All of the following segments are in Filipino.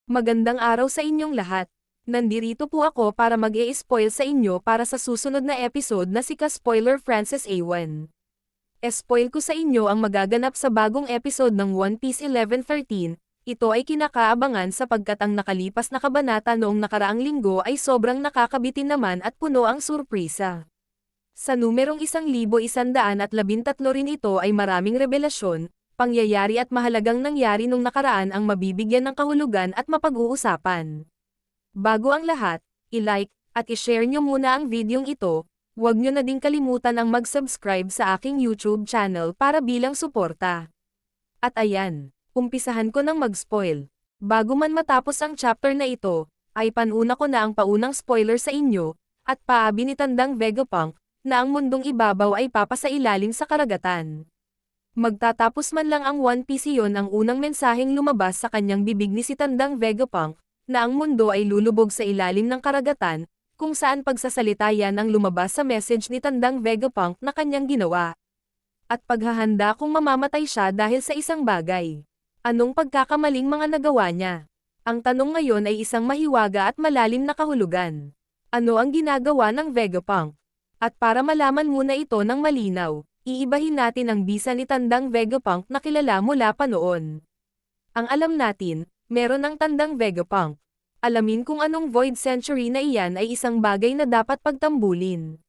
Magandang araw sa inyong lahat. Nandirito po ako para mag-e-spoil sa inyo para sa susunod na episode na si ka-spoiler Francis Awan. E-spoil ko sa inyo ang magaganap sa bagong episode ng One Piece 1113. Ito ay kinakaabangan sapagkat ang nakalipas na kabanata noong nakaraang linggo ay sobrang nakakabitin naman at puno ang surpresa. Sa numerong 1113 rin ito ay maraming revelasyon, pangyayari at mahalagang nangyari nung nakaraan ang mabibigyan ng kahulugan at mapag-uusapan. Bago ang lahat, i-like at i-share nyo muna ang videong ito, huwag nyo na ding kalimutan ang mag-subscribe sa aking YouTube channel para bilang suporta. At ayan, umpisahan ko ng mag-spoil. Bago man matapos ang chapter na ito, ay panuna ko na ang paunang spoiler sa inyo, at paabi ni Tandang Vegapunk, na ang mundong ibabaw ay papasailalim sa karagatan. Magtatapos man lang ang One Piece iyon ang unang mensaheng lumabas sa kanyang bibig ni si Tandang Vegapunk, na ang mundo ay lulubog sa ilalim ng karagatan, kung saan pagsasalita yan ang lumabas sa message ni Tandang Vegapunk na kanyang ginawa. At paghahanda kung mamamatay siya dahil sa isang bagay. Anong pagkakamaling mga nagawa niya? Ang tanong ngayon ay isang mahiwaga at malalim na kahulugan. Ano ang ginagawa ng Vegapunk? At para malaman muna ito ng malinaw, iibahin natin ang bisa ni Tandang Vegapunk na kilala mula pa noon. Ang alam natin, meron ang Tandang Vegapunk. Alamin kung anong Void Century na iyan ay isang bagay na dapat pagtambulin.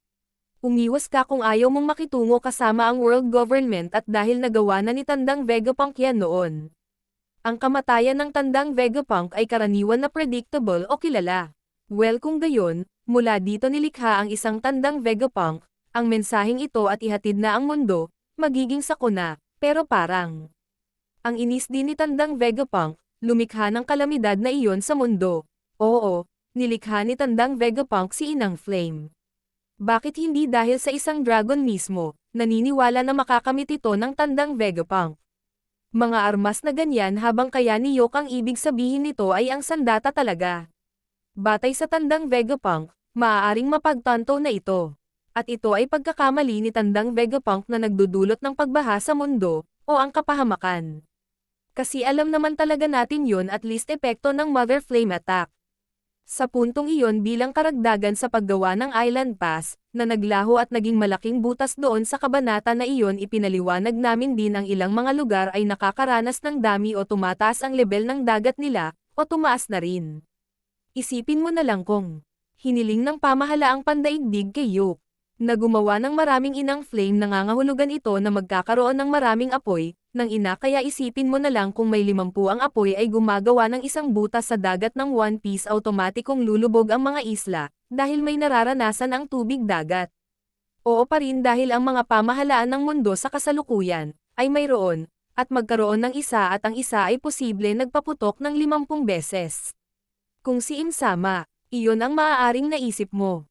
Umiwas ka kung ayaw mong makitungo kasama ang world government at dahil nagawa na ni Tandang Vegapunk yan noon. Ang kamatayan ng Tandang Vegapunk ay karaniwan na predictable o kilala. Well kung gayon, mula dito nilikha ang isang Tandang Vegapunk, ang mensaheng ito at ihatid na ang mundo, magiging sako na, pero parang. Ang inis din ni Tandang Vegapunk, lumikha ng kalamidad na iyon sa mundo. Oo, nilikha ni Tandang Vegapunk si Inang Flame. Bakit hindi dahil sa isang dragon mismo, naniniwala na makakamit ito ng Tandang Vegapunk? Mga armas na ganyan habang kaya ni Yok ang ibig sabihin nito ay ang sandata talaga. Batay sa Tandang Vegapunk, maaaring mapagtanto na ito. At ito ay pagkakamali ni Tandang Vegapunk na nagdudulot ng pagbaha sa mundo, o ang kapahamakan. Kasi alam naman talaga natin yun at least epekto ng Mother Flame attack. Sa puntong iyon bilang karagdagan sa paggawa ng Island Pass, na naglaho at naging malaking butas doon sa kabanata na iyon ipinaliwanag namin din ang ilang mga lugar ay nakakaranas ng dami o tumataas ang level ng dagat nila, o tumaas na rin. Isipin mo na lang kung hiniling ng pamahalaang pandaigdig kay Yok na gumawa ng maraming Inang Flame nangangahulugan ito na magkakaroon ng maraming apoy, kaya isipin mo na lang kung may 50 ang apoy ay gumagawa ng isang butas sa dagat ng One Piece automatikong lulubog ang mga isla, dahil may nararanasan ang tubig dagat. Oo pa rin dahil ang mga pamahalaan ng mundo sa kasalukuyan, ay mayroon, at magkaroon ng isa at ang isa ay posible nagpaputok ng 50 beses. Kung si Insama, iyon ang maaaring naisip mo.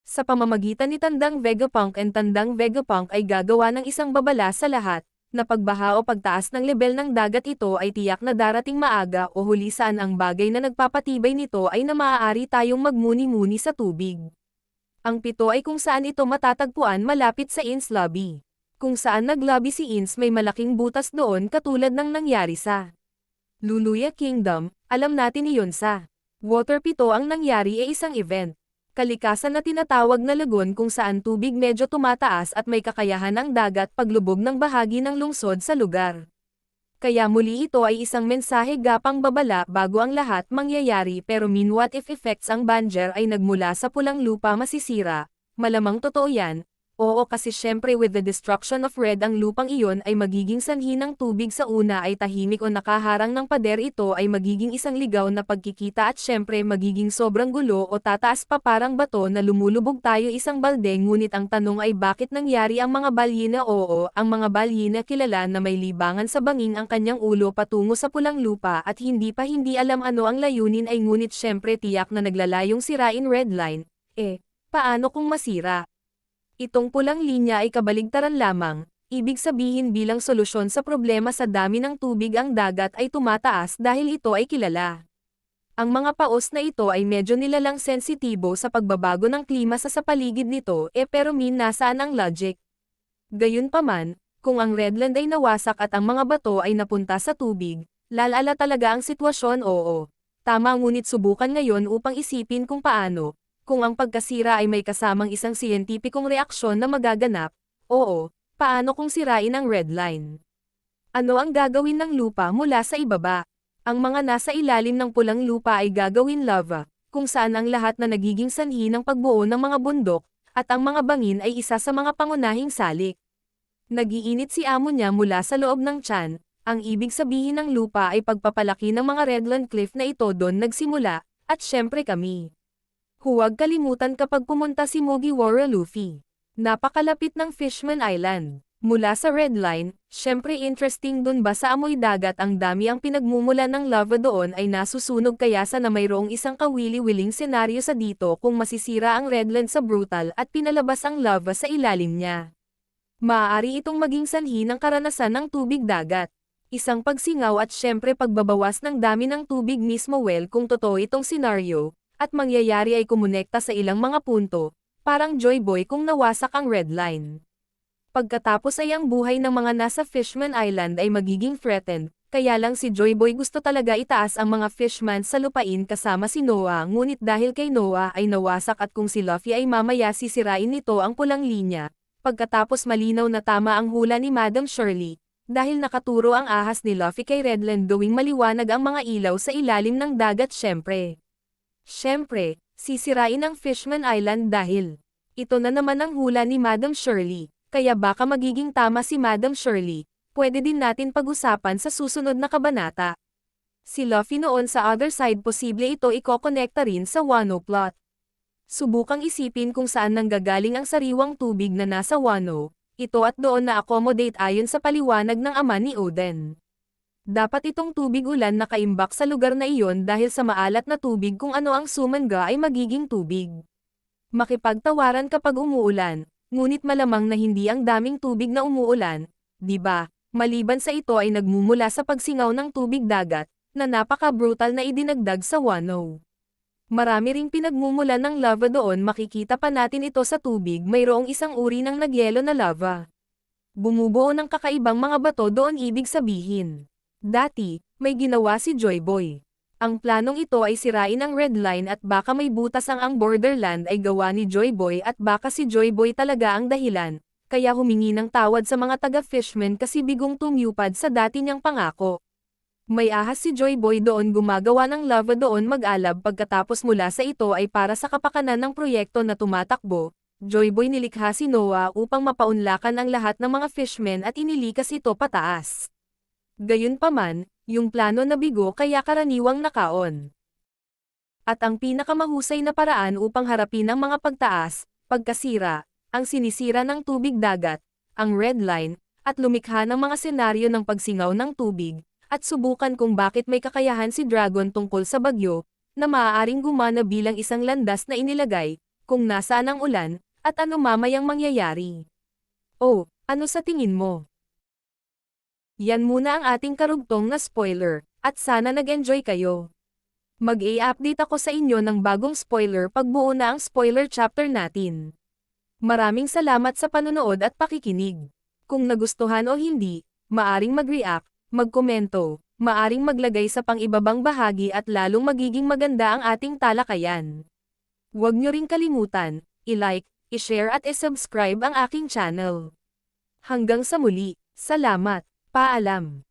Sa pamamagitan ni Tandang Vegapunk and Tandang Vegapunk ay gagawa ng isang babala sa lahat, na pagbaha o pagtaas ng level ng dagat ito ay tiyak na darating maaga o huli saan ang bagay na nagpapatibay nito ay na maaari tayong magmuni-muni sa tubig. Ang 7 ay kung saan ito matatagpuan malapit sa Ins Lobby. Kung saan naglobby si Ins may malaking butas doon katulad ng nangyari sa Luluya Kingdom, alam natin iyon sa Water 7 ang nangyari ay isang event. Kalikasan na tinatawag na lagoon kung saan tubig medyo tumataas at may kakayahan ng dagat paglubog ng bahagi ng lungsod sa lugar. Kaya muli ito ay isang mensahe gapang babala bago ang lahat mangyayari pero what if effects ang Banjer ay nagmula sa pulang lupa masisira, malamang totoo yan. Oo kasi syempre with the destruction of Red ang lupang iyon ay magiging sanhi ng tubig sa una ay tahimik o nakaharang ng pader ito ay magiging isang ligaw na pagkikita at syempre magiging sobrang gulo o tataas pa parang bato na lumulubog tayo isang balde ngunit ang tanong ay bakit nangyari ang mga balyena oo ang mga balyena kilala na may libangan sa banging ang kanyang ulo patungo sa pulang lupa at hindi alam ano ang layunin ay ngunit syempre tiyak na naglalayong sirain Red Line, paano kung masira? Itong pulang linya ay kabaligtaran lamang, ibig sabihin bilang solusyon sa problema sa dami ng tubig ang dagat ay tumataas dahil ito ay kilala. Ang mga paos na ito ay medyo nilalang sensitibo sa pagbabago ng klima sa paligid nito pero nasaan ang logic? Gayunpaman, Kung ang Redland ay nawasak at ang mga bato ay napunta sa tubig, lalala talaga ang sitwasyon. Oo. Tama, ngunit subukan ngayon upang isipin kung paano, kung ang pagkasira ay may kasamang isang siyentipikong reaksyon na magaganap. Oo, paano kung sirain ang red line? Ano ang gagawin ng lupa mula sa ibaba? Ang mga nasa ilalim ng pulang lupa ay gagawin lava, kung saan ang lahat na nagiging sanhi ng pagbuo ng mga bundok, at ang mga bangin ay isa sa mga pangunahing salik. Nagiinit si amo niya mula sa loob ng tiyan. Ang ibig sabihin ng lupa ay pagpapalaki ng mga Redland Cliff na ito doon nagsimula, at syempre kami. Huwag kalimutan kapag pumunta si Mugiwara Luffy. Napakalapit ng Fishman Island. Mula sa Red Line, syempre interesting dun ba sa amoy dagat ang dami ang pinagmumula ng lava doon ay nasusunog kaya sa na mayroong isang kawili-wiling senaryo sa dito kung masisira ang Redland sa brutal at pinalabas ang lava sa ilalim niya. Maaari itong maging sanhi ng karanasan ng tubig dagat. Isang pagsingaw at syempre pagbabawas ng dami ng tubig mismo kung totoo itong senaryo, at mangyayari ay kumonekta sa ilang mga punto, parang Joy Boy kung nawasak ang red line. Pagkatapos ay ang buhay ng mga nasa Fishman Island ay magiging threatened, kaya lang si Joy Boy gusto talaga itaas ang mga fishman sa lupain kasama si Noah, ngunit dahil kay Noah ay nawasak at kung si Luffy ay mamaya sisirain nito ang pulang linya, pagkatapos malinaw na tama ang hula ni Madam Shirley. Dahil nakaturo ang ahas ni Luffy kay Redland gawing maliwanag ang mga ilaw sa ilalim ng dagat syempre. Syempre, sisirain ang Fishman Island dahil ito na naman ang hula ni Madam Shirley, kaya baka magiging tama si Madam Shirley, pwede din natin pag-usapan sa susunod na kabanata. Si Luffy noon sa other side posible ito ikokonekta rin sa Wano plot. Subukang isipin kung saan nanggagaling ang sariwang tubig na nasa Wano. Ito at doon na-accommodate ayon sa paliwanag ng ama ni Oden. Dapat itong tubig ulan na kaimbak sa lugar na iyon dahil sa maalat na tubig kung ano ang sumangga ay magiging tubig. Makipagtawaran kapag umuulan, ngunit malamang na hindi ang daming tubig na umuulan, di ba? Maliban sa ito ay nagmumula sa pagsingaw ng tubig dagat, na napaka-brutal na idinagdag sa Wano. Marami ring pinagmumulan ng lava doon, makikita pa natin ito sa tubig, mayroong isang uri ng nagyelo na lava. Bumubuo ng kakaibang mga bato doon, ibig sabihin. Dati, may ginawa si Joy Boy. Ang planong ito ay sirain ang red line at baka may butas ang borderland ay gawa ni Joy Boy at baka si Joy Boy talaga ang dahilan, kaya humingi ng tawad sa mga taga-fishman kasi bigong tumupad sa dati niyang pangako. May ahas si Joy Boy doon, gumagawa ng lava doon mag-alab, pagkatapos mula sa ito ay para sa kapakanan ng proyekto na tumatakbo. Joy Boy nilikha si Noah upang mapaunlakan ang lahat ng mga fishmen at inilikas ito pataas. Gayunpaman, yung plano na bigo kaya karaniwang nakaon. At ang pinakamahusay na paraan upang harapin ang mga pagtaas, pagkasira, ang sinisira ng tubig dagat, ang red line, at lumikha ng mga senaryo ng pagsingaw ng tubig, at subukan kung bakit may kakayahan si Dragon tungkol sa bagyo, na maaaring gumana bilang isang landas na inilagay, kung nasaan ang ulan, at ano mamayang mangyayari. Oh, ano sa tingin mo? Yan muna ang ating karugtong na spoiler, at sana nag-enjoy kayo. Mag-i-update ako sa inyo ng bagong spoiler pagbuo na ang spoiler chapter natin. Maraming salamat sa panonood at pakikinig. Kung nagustuhan o hindi, maaring mag-react, magkomento, maaring maglagay sa pang-ibabang bahagi at lalong magiging maganda ang ating talakayan. Huwag nyo ring kalimutan, i-like, i-share at i-subscribe ang aking channel. Hanggang sa muli, salamat, paalam.